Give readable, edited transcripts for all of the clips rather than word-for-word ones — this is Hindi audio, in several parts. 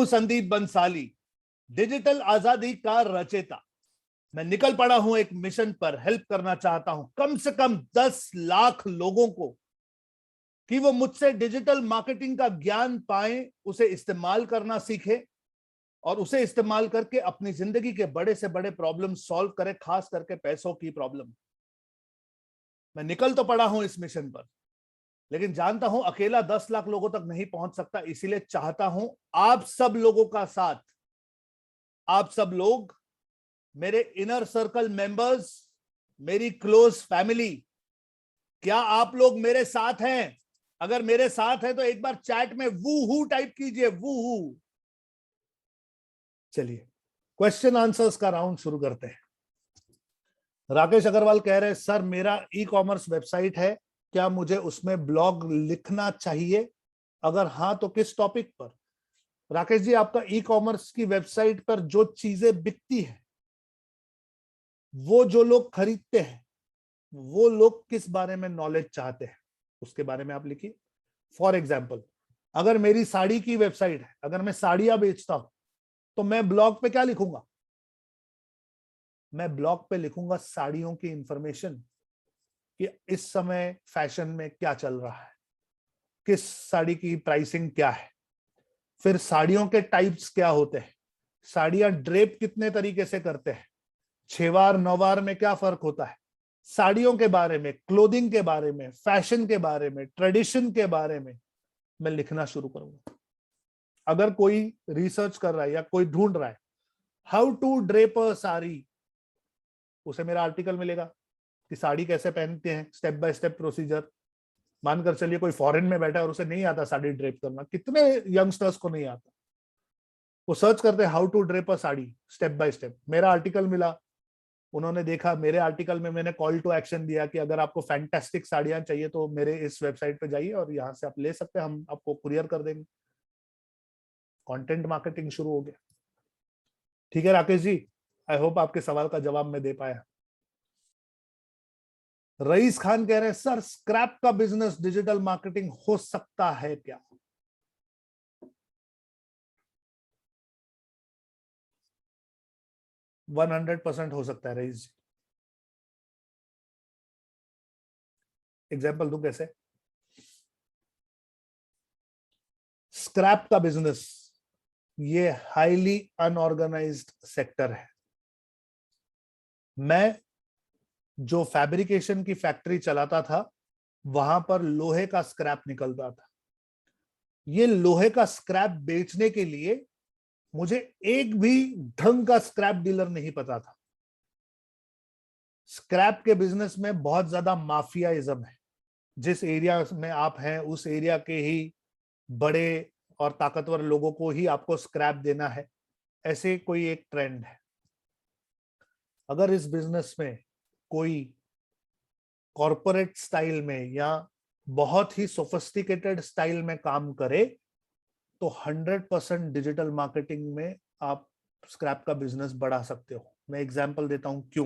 हूं संदीप बंसाली, डिजिटल आजादी का रचेता। मैं निकल पड़ा हूं एक मिशन पर, हेल्प करना चाहता हूं कम से कम 10 लाख लोगों को कि वो मुझसे डिजिटल मार्केटिंग का ज्ञान पाएं, उसे इस्तेमाल करना सीखें और उसे इस्तेमाल करके अपनी जिंदगी के बड़े से बड़े प्रॉब्लम सॉल्व करें, खास करके पैसों की प्रॉब्लम। मैं निकल तो पड़ा हूं इस मिशन पर, लेकिन जानता हूं अकेला 10 लाख लोगों तक नहीं पहुंच सकता। इसीलिए चाहता हूं आप सब लोगों का साथ। आप सब लोग मेरे इनर सर्कल मेंबर्स, मेरी क्लोज फैमिली, क्या आप लोग मेरे साथ हैं? अगर मेरे साथ है तो एक बार चैट में वू हू टाइप कीजिए, वू हू। चलिए क्वेश्चन आंसर्स का राउंड शुरू करते हैं। राकेश अग्रवाल कह रहे हैं सर मेरा ई कॉमर्स वेबसाइट है, क्या मुझे उसमें ब्लॉग लिखना चाहिए? अगर हाँ तो किस टॉपिक पर? राकेश जी, आपका ई कॉमर्स की वेबसाइट पर जो चीजें बिकती है, वो जो लोग खरीदते हैं, वो लोग किस बारे में नॉलेज चाहते हैं, उसके बारे में आप लिखिए। फॉर एग्जाम्पल, अगर मेरी साड़ी की वेबसाइट है, अगर मैं साड़ियां बेचता हूं, तो मैं ब्लॉग पे क्या लिखूंगा? मैं ब्लॉग पे लिखूंगा साड़ियों की इंफॉर्मेशन, कि इस समय फैशन में क्या चल रहा है, किस साड़ी की प्राइसिंग क्या है, फिर साड़ियों के टाइप्स क्या होते हैं, साड़ियां ड्रेप कितने तरीके से करते हैं, 6 वार 9 वार में क्या फर्क होता है, साड़ियों के बारे में, क्लोथिंग के बारे में, फैशन के बारे में, ट्रेडिशन के बारे में मैं लिखना शुरू करूंगा। अगर कोई रिसर्च कर रहा है या कोई ढूंढ रहा है how to drape a sari, उसे मेरा आर्टिकल मिलेगा कि साड़ी कैसे पहनते हैं, स्टेप बाय स्टेप प्रोसीजर। मानकर चलिए कोई फॉरेन में बैठा है और उसे नहीं आता साड़ी ड्रेप करना, कितने यंगस्टर्स को नहीं आता, वो सर्च करते हैं how to drape a sari step by step. मेरा आर्टिकल मिला, उन्होंने देखा, मेरे आर्टिकल में मैंने कॉल टू एक्शन दिया कि अगर आपको फैंटास्टिक साड़ियां चाहिए तो मेरे इस वेबसाइट पे जाइए और यहाँ से आप ले सकते हैं, हम आपको कुरियर कर देंगे। कंटेंट मार्केटिंग शुरू हो गया। ठीक है राकेश जी, आई होप आपके सवाल का जवाब मैं दे पाया। रईस खान कह रहे हैं सर स्क्रैप का बिजनेस डिजिटल मार्केटिंग हो सकता है क्या? वन 100% हो सकता है रईस जी। एग्जाम्पल दूं कैसे? स्क्रैप का बिजनेस ये हाईली अनऑर्गेनाइज्ड सेक्टर है। मैं जो फैब्रिकेशन की फैक्ट्री चलाता था, वहां पर लोहे का स्क्रैप निकलता था। ये लोहे का स्क्रैप बेचने के लिए मुझे एक भी ढंग का स्क्रैप डीलर नहीं पता था। स्क्रैप के बिजनेस में बहुत ज्यादा माफियाइज्म है। जिस एरिया में आप हैं उस एरिया के ही बड़े और ताकतवर लोगों को ही आपको स्क्रैप देना है, ऐसे कोई एक ट्रेंड है। अगर इस बिजनेस में कोई कॉरपोरेट स्टाइल में या बहुत ही सोफिस्टिकेटेड स्टाइल में काम करे तो 100% डिजिटल मार्केटिंग में आप स्क्रैप का बिजनेस बढ़ा सकते हो। मैं एग्जांपल देता हूं क्यों।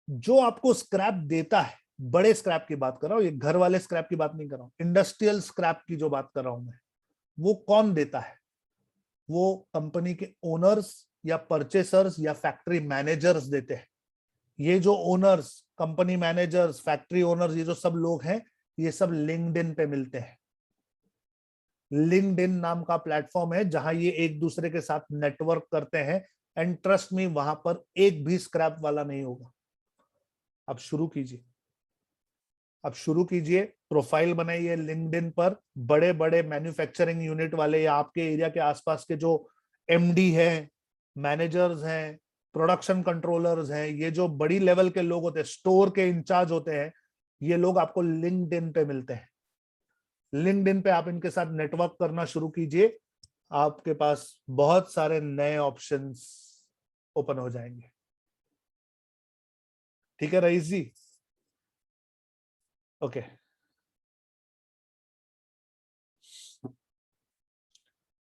जो आपको स्क्रैप देता है, बड़े स्क्रैप की बात कर रहा हूं, ये घर वाले स्क्रैप की बात नहीं कर रहा हूं, इंडस्ट्रियल स्क्रैप की जो बात कर रहा हूं मैं, वो कौन देता है? वो कंपनी के ओनर्स या परचेसर्स या फैक्ट्री मैनेजर्स देते हैं। ये जो owners, company managers, factory owners, ये जो सब लोग हैं, ये सब लिंक्डइन पे मिलते हैं। लिंक्डइन नाम का प्लेटफॉर्म है जहां ये एक दूसरे के साथ नेटवर्क करते हैं। एंड ट्रस्ट मी, वहां पर एक भी स्क्रैप वाला नहीं होगा। अब शुरू कीजिए, अब शुरू कीजिए, प्रोफाइल बनाइए लिंक्डइन पर। बड़े बड़े मैन्युफैक्चरिंग यूनिट वाले या आपके एरिया के आसपास के जो एमडी हैं, मैनेजर्स हैं, प्रोडक्शन कंट्रोलर्स हैं, ये जो बड़ी लेवल के लोग होते हैं, स्टोर के इंचार्ज होते हैं, ये लोग आपको लिंक्डइन पे मिलते हैं। लिंक्डइन पे आप इनके साथ नेटवर्क करना शुरू कीजिए, आपके पास बहुत सारे नए ऑप्शंस ओपन हो जाएंगे। ठीक है रईस जी? ओके।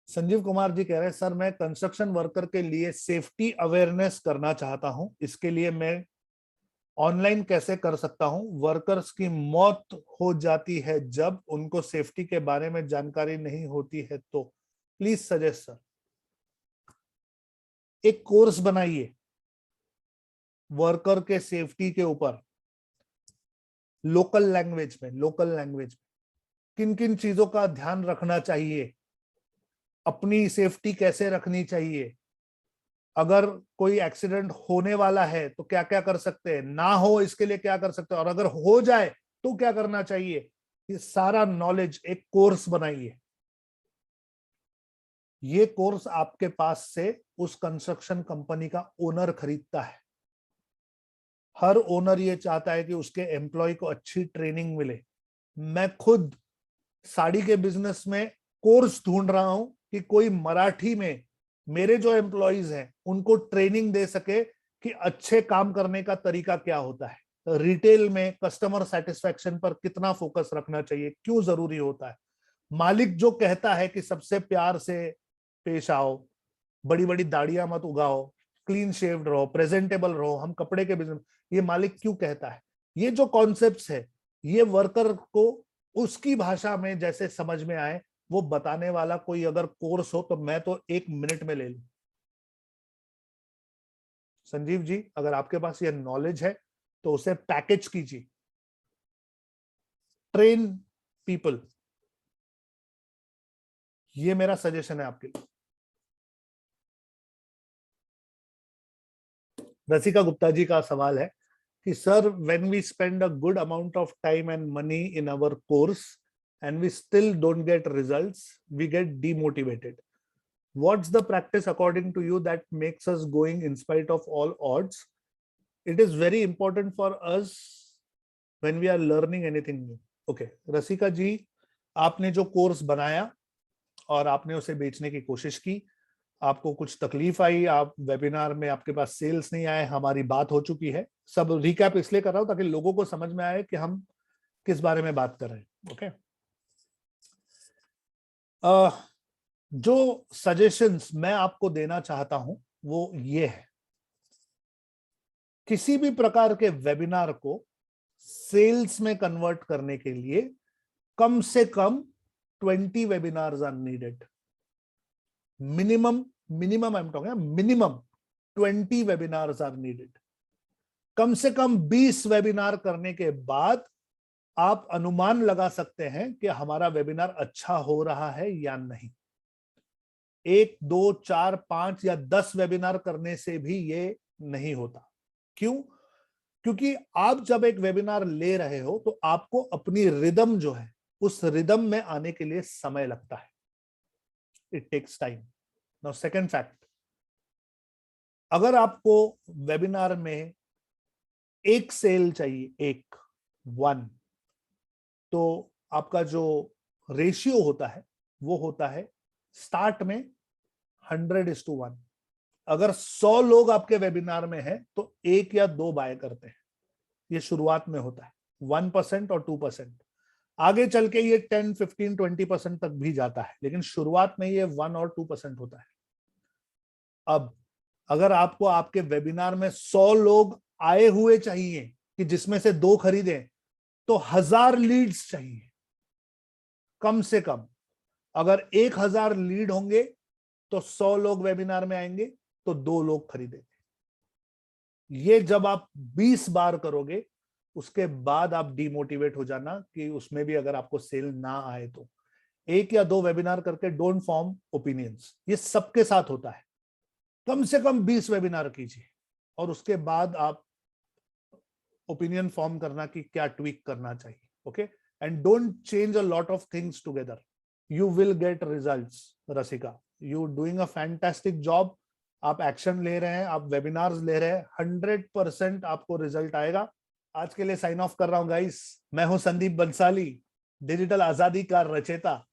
संजीव कुमार जी कह रहे हैं सर मैं कंस्ट्रक्शन वर्कर के लिए सेफ्टी अवेयरनेस करना चाहता हूं, इसके लिए मैं ऑनलाइन कैसे कर सकता हूं? वर्कर्स की मौत हो जाती है जब उनको सेफ्टी के बारे में जानकारी नहीं होती है तो प्लीज सजेस्ट सर, एक कोर्स बनाइए वर्कर के सेफ्टी के ऊपर, लोकल लैंग्वेज में किन किन चीजों का ध्यान रखना चाहिए, अपनी सेफ्टी कैसे रखनी चाहिए, अगर कोई एक्सीडेंट होने वाला है तो क्या क्या कर सकते हैं, ना हो इसके लिए क्या कर सकते हैं, और अगर हो जाए तो क्या करना चाहिए, ये सारा नॉलेज एक कोर्स बनाइए। ये कोर्स आपके पास से उस कंस्ट्रक्शन कंपनी का ओनर खरीदता है। हर ओनर ये चाहता है कि उसके एम्प्लॉय को अच्छी ट्रेनिंग मिले। मैं खुद साड़ी के बिजनेस में कोर्स ढूंढ रहा हूं कि कोई मराठी में मेरे जो एम्प्लॉयज हैं उनको ट्रेनिंग दे सके कि अच्छे काम करने का तरीका क्या होता है, रिटेल में कस्टमर सेटिस्फेक्शन पर कितना फोकस रखना चाहिए, क्यों जरूरी होता है। मालिक जो कहता है कि सबसे प्यार से पेश आओ, बड़ी बड़ी दाढ़ियां मत उगाओ, क्लीन शेव्ड रहो, प्रेजेंटेबल रहो, हम कपड़े के बिजनेस, ये मालिक क्यों कहता है। ये जो कॉन्सेप्ट्स है ये वर्कर को उसकी भाषा में जैसे समझ में आए वो बताने वाला कोई अगर कोर्स हो तो मैं तो 1 मिनट में ले लूं। संजीव जी, अगर आपके पास ये नॉलेज है तो उसे पैकेज कीजिए, ट्रेन पीपल। ये मेरा सजेशन है आपके लिए। रसिका गुप्ता जी का सवाल है कि sir, when we spend a good amount of time and money in our course and we still don't get results, we get demotivated. What's the practice according to you that makes us going in spite of all odds? It is very important for us when we are learning anything new. Okay, रसिका जी, आपने जो कोर्स बनाया और आपने उसे बेचने की कोशिश की, आपको कुछ तकलीफ आई, आप वेबिनार में आपके पास सेल्स नहीं आए, हमारी बात हो चुकी है। सब रिकैप इसलिए कर रहा हूं ताकि लोगों को समझ में आए कि हम किस बारे में बात कर रहे हैं। ओके, जो सजेशंस मैं आपको देना चाहता हूं वो ये है, किसी भी प्रकार के वेबिनार को सेल्स में कन्वर्ट करने के लिए कम से कम 20 webinars are needed. Minimum I am talking, minimum 20 webinars are needed. कम से कम 20 वेबिनार करने के बाद आप अनुमान लगा सकते हैं कि हमारा वेबिनार अच्छा हो रहा है या नहीं। 1, 2, 4, 5 या 10 वेबिनार करने से भी ये नहीं होता। क्यों? क्योंकि आप जब एक वेबिनार ले रहे हो तो आपको अपनी रिदम जो है उस रिदम में आने के लिए समय लगता है। It takes time. Now second fact, अगर आपको वेबिनार में एक सेल चाहिए, एक 1, तो आपका जो रेशियो होता है वो होता है स्टार्ट में 100:1। अगर 100 लोग आपके वेबिनार में हैं तो 1 या 2 बाय करते हैं। ये शुरुआत में होता है 1% और 2%। आगे चल के ये 10, 15, 20% तक भी जाता है, लेकिन शुरुआत में ये 1 और 2% होता है। अब अगर आपको आपके वेबिनार में 100 लोग आए हुए चाहिए कि जिसमें से 2 खरीदें, तो 1000 लीड्स चाहिए कम से कम। अगर 1000 लीड होंगे तो 100 लोग वेबिनार में आएंगे तो 2 लोग खरीदेंगे। ये जब आप 20 बार करोगे उसके बाद आप डिमोटिवेट हो जाना कि उसमें भी अगर आपको सेल ना आए तो। 1 या 2 वेबिनार करके डोंट फॉर्म ओपिनियंस। ये सबके साथ होता है। कम से कम 20 वेबिनार कीजिए और उसके बाद आप ओपिनियन फॉर्म करना कि क्या ट्वीक करना चाहिए। Okay, and don't change a lot of things together, you will get results. Rasika, you doing a fantastic job. आप एक्शन ले रहे हैं, आप वेबिनार्स ले रहे हैं, 100% आपको रिजल्ट आएगा। आज के लिए साइन ऑफ कर रहा हूं गाइस। मैं हूं संदीप बंसाली, डिजिटल आजादी का रचेता।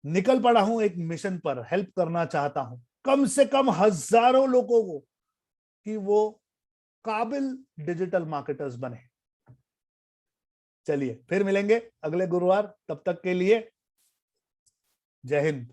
निकल पड़ा हूं एक मिशन पर, हेल्प करना चाहता हूं कम से कम हजारों लोगों को कि वो काबिल डिजिटल मार्केटर्स बने। चलिए फिर मिलेंगे अगले गुरुवार, तब तक के लिए जय हिंद।